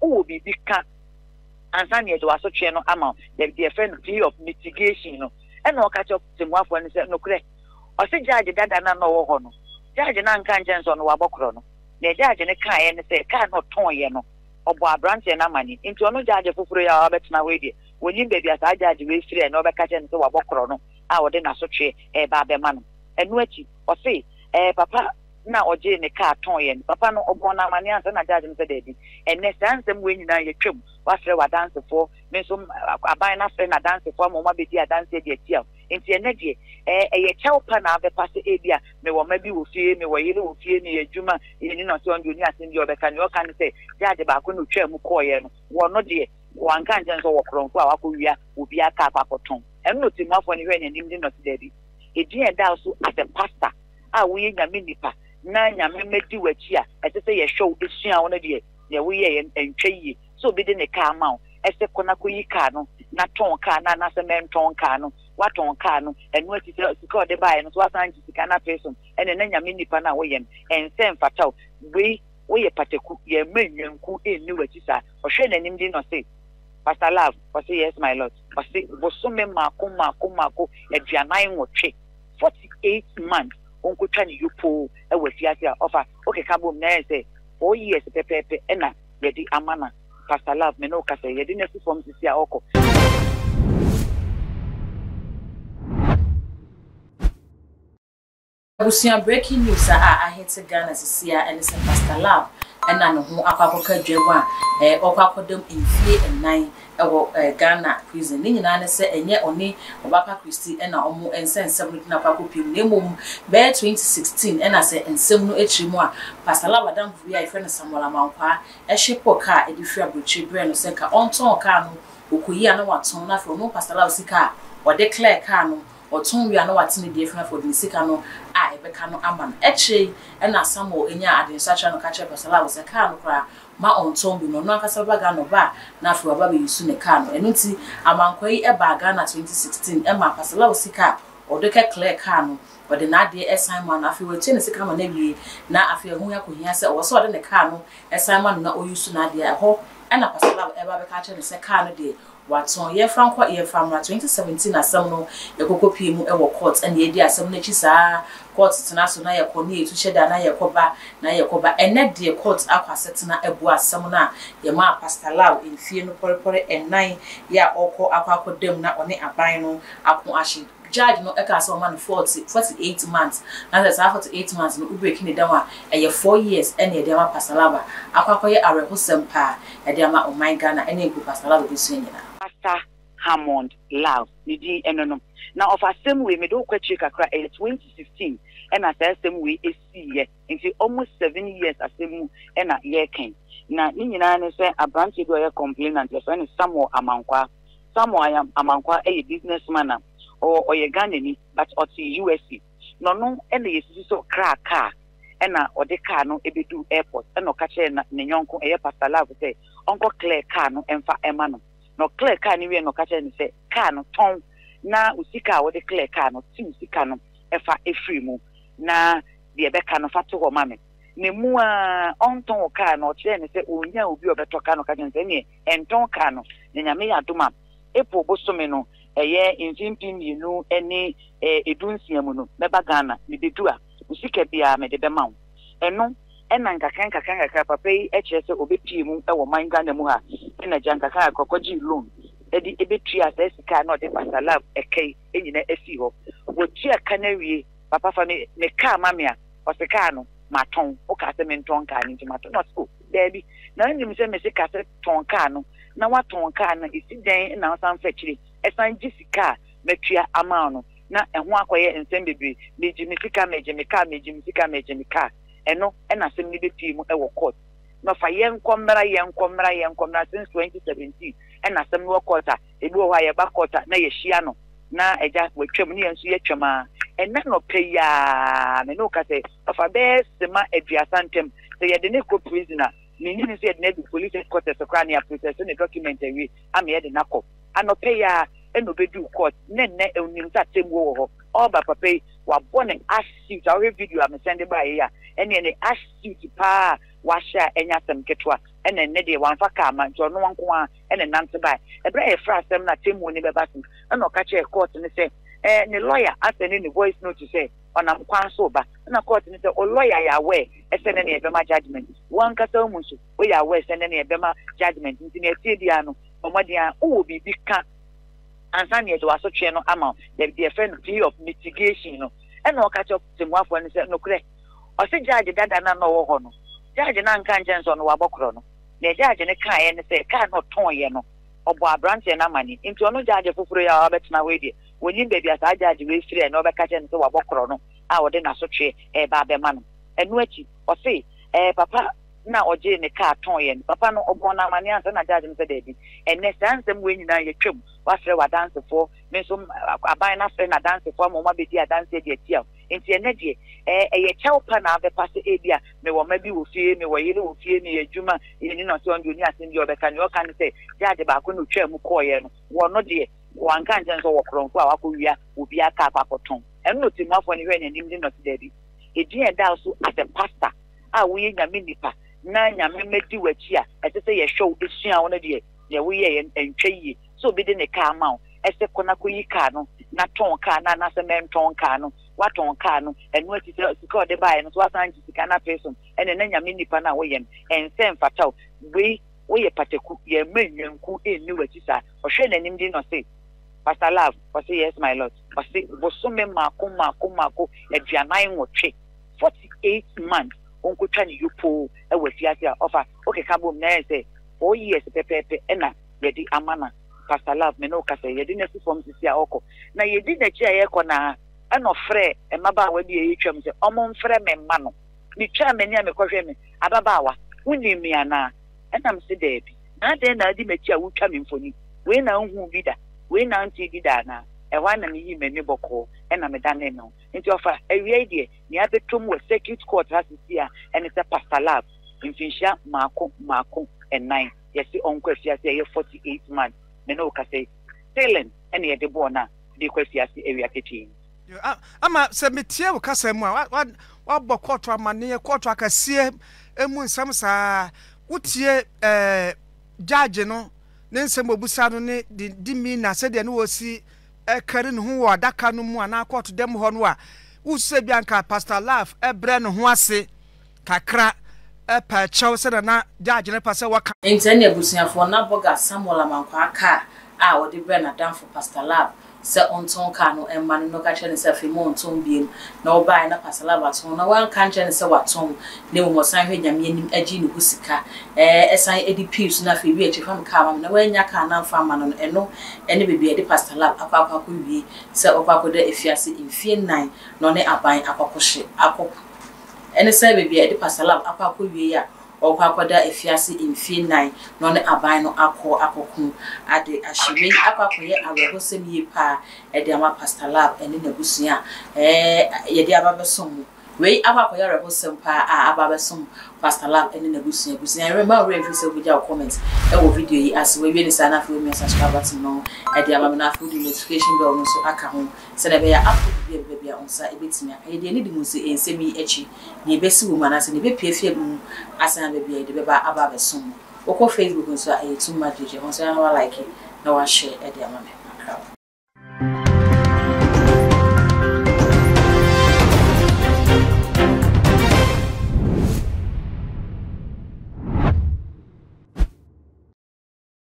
who be big and Sunday to also channel amount, the friend view of mitigation, and no catch up to one for and said no correct. Or say judge that and no honor. Judge and unconscious on Wabocrono. The judge and a car and say, cannot toy, or branch and money into no judge for 3 hours now. When you baby as I judge with 3 and over catch and so Wabocrono, I would then associate a barberman. And wetchy, or say, papa. Now or Jane a car toy and papa no obona manias and a judge and said, and next dance them when you know your trim, what's there a dance for, me some a buying a friend a dance for Mamma be a dance at your tail. Into your neck, a child pan of the past area, me or maybe will fear me or you will fear me a Juma, you know, so you in your back and you can say, Judge about going to chair Mukoyan, one not dear, one can't just walk from Kuya will be a cap or tongue. And not enough when you and him not daddy. A dear douse as a pastor, are we in a minipa. Nanya me do a chia, as I say a show is on a dear, yeah, we and Chay, so bidding a car mount, as a Konakui cano, not ton cana, not a man ton cano, what on cano, and what is called the buy and what I'm to cana person, and then a mini panaway and send fatal, we a particular million who in new or Shen and him did not say, Pastor Love, or say yes, my lord, or say, was so many Marco, a Janine or check 48 months. Uncle Tani, you pull a with Yasia offer. Okay, Cabo say 4 years, Pepe, and ready Amana. Pastor Love, Menoka say, you didn't see from Sia Oko. Busia breaking news. I hate to Ghana as a Sia and it's a Pastor Love. And I know who Akapoka Jewa, Okakodum in 3 and 9. Ghana prison. Nina say and yet only Obapa Christie and Omo and send 7 Napaku Pimum Bear 2016 and I say and some no echimoa Pastor Lavadam via friend Samuel Mampa a ship or car a different butcher brain or senka on ton cano Ukuya no what ton for no Pastor Lavsika or declare cano or ton we are no what's in the different for the Sikano I becano aman etche and as some more in ya in such an catcher Pastor Lav was a cano cry. Ma on tombi no no kasa baga no ba na afro baba be yusu ne ka no eno nti amankoi e ba Ghana 2016 e ma pasala osika odeke clear ka no ode na de assignment na afro wetie ne sika ma na wie na afro hu ya kohia se wo so ode ne ka no assignment na oyusu na de ho e na pasala e ba be ka che ne se ka no de waton ye franco ye famra 2017 asem no ye kokopie mu e wo court and ye di asem na chi saa court tena na ye koni etu sheda na ye koba ene de court akwasetena ebu asem na ye ma Pastor Love in fie no porepore ennan ya okọ akwakodem na one aban no akon ahye judge no eka so man 48 months na that's 48 months no break ni down e 4 years ene ye dem Pastor Love akwakoye arehosem pa e dem o my Ghana ene ebu Pastor Love bisu nyina Pastor Hammond Love nidi enono na of asem we me do kwachi kakra 2016 and as asem we esi nti almost 7 years asem na ye ken na ni nyina ne say abranche do ye complainant ye say Samuel Amankwa a businessman or ye Ghanaian but or USA no ene yesi so crack car ena ode car no ebedu airport ena okache na ne nyonko eye Pastor Love say onko clear car no emfa ema no clear car ni we no okache ni say car no ton na usika ode clear car no ti usika no efa efri mu na de ebeka no fato ho mame ne mu a onton car no che ni say onya obi obeto car no ka nse ni enton car no ne nyame ya doma epo bosome no eye infimpimi nu eni edunsia mu no meba Ghana me bedu a usika bia me de bema wo eno ena nkaka papa yi eche se obepie mu e wo man Ghana mu ha ena jankaka akokoji loan edi ebetua asa sika na ode Pastor Love ekei enyina esi ho wo tua kanawie papa fa ne ka mamia o se ka no maton o ka se menton ka ni maton not so debi na nyim se me se ka se ton ka no na waton ka na isi den na san fetchiri esan jisika metua ama no na eho akoye ensem bebre mejimisika mejimika eno ena sem ni bepie mu e wo court no fa yenkomra since 2017 ena sem no court a ebi wo ha ye ba court na ye hia no na eja wetwam ne enso ye twama ena no peya me no ka se fa be sema aduasantem se ye de ne ko prisoner ni ni se de ne police court so kra ne process ne document awi am ye de nakọ anopeya eno bedu court nenne enim sa temwo wo ho oba papa wa bone assuit our video am send by ya ene ash suit pa washa enya sem ketwa ene ne de wanfa ka ma nti ono wanko a ene nante bai ebra e fra asem na temu ni beba sim ena o ka che court ni say ni lawyer asene ni voice note say onam kwan so ba na court ni say o lawyer ya we esene ne ebema judgment wan kasa umunsu o ya we esene ne ebema judgment nti ne tie dia no omodia o bibi ka ansa ne edo aso twe no ama the friend plea of mitigation no ena o ka che temwafo ni say no kure o se judge dada na no wo ho no judge na nka njenso no wabokro no na judge ne kan ye ne say kan no ton ye no obo abrante na mani nti ono judge foforo ya obetina we die woni baby asa judge we free na obeka che ne say wabokro no a wo de na so twe ba be ma no enu achi o say papa na oje ne ka ton ye papa no obo na mani ansa na judge ne say dey enne sansem we nyina ye twem wa free wa dance for me so aban na free na dance for mo ma be dia dance dey tia nti enne de ye chew pa na be pass ebia me wo ma bi wo fie me wo yire wo fie me adwuma ye ni no so ndo ni asen bi obeka ni o kan say judge ba ko no twem ko ye no wo no de wan kan jen so wo kronko a wakowia obi aka akwakoton eno timafo ni hwe nanim di no today edin e da so as a pastor a wo ye nyame nipa na nyame medi wachi a ese se ye show esua wo no de ye wo ye entwe yi so bi de ne ka ma o ese kona ko yi ka no na ton ka na se men ton ka no waton ka no enu ati se sika de bae no so asan ji sika na person ene na nyame nipa na wo ye ense mfataw we wo ye pateku ye menyanku eni wachi sa o hwe nanim di no say Pastor Love, I say yes, my Lord. I say, Bosume mako, Edianai Moche, 48 months, Uncle Chani Yupo, a Wesiasia offer. Okay, Cabo Nair say, 4 years, Pepe, Ena, Yedi Amana, Pastor Love, Menoka say, you didn't see from Sisia Oko. Now you didn't chair Econa, and no fre, and Maba will be a chum, say, Omon Fre men mano. The chairman near me, Koshemi, Ababawa, Winnie me ana, and I'm said, now then I didn't will come in for me. We now who be that. We na nti di dana e wan na mi mani boko e na me dane no nti ofa ewie die ni abetom we circuit court asisia and it's a Pastor Love mfinhia mako and 9 yesi onko afiase ye 48 months me no ka say stealing and ye de bona de kwafiase ewia ketin ama se metie wo kasa mu a wa bɔ court amane court akasie emu nsam saa wotie judge no nensem obusa no ne di mi na se de no wosi kare no ho adaka no mu ana court dem ho no a wuse bi anka Pastor Love ebre no ho ase kakra pa chew se na judge ne pase waka ntene abusuafo na boga Samuel Amankwa aka a wode bre na dan for Pastor Love se onton ka no emma no ka che ne se fimo onton biem na obai na Pastor Love aton na wan kan che ne se waton ne mo san hwe nyame anim agi ne husika esan edps na fe wi echi fam ka ma na wanya ka na fa ma no eno ene bebi de Pastor Love akwa ko wi se okwa da efiase mfie 9 no ne aban akwakohye akọ ene se bebi de Pastor Love akwa ko wi ya okwa da efiase mfie 9 no ne aban no akọkun ade ahyewe akwa ye awehosem yi pa e de ama Pastor Love ene na busua ye de ababesom we akwa ye rehosem pa ababesom Pastor Love ene na busua remember we fi se buja comment e wo video yi as we ni sana fi me subscribe button no e de ama na fi the notification bell no so aka ho se na be ya upload bia onsa e betimi aka ye de ni di mu se ensemi echi ni besi wo mana se ni be piefie mu asan be bia de be ba ababesom wo ko Facebook nso a yetu ma jeje onso ya wa like na wa share e de ama me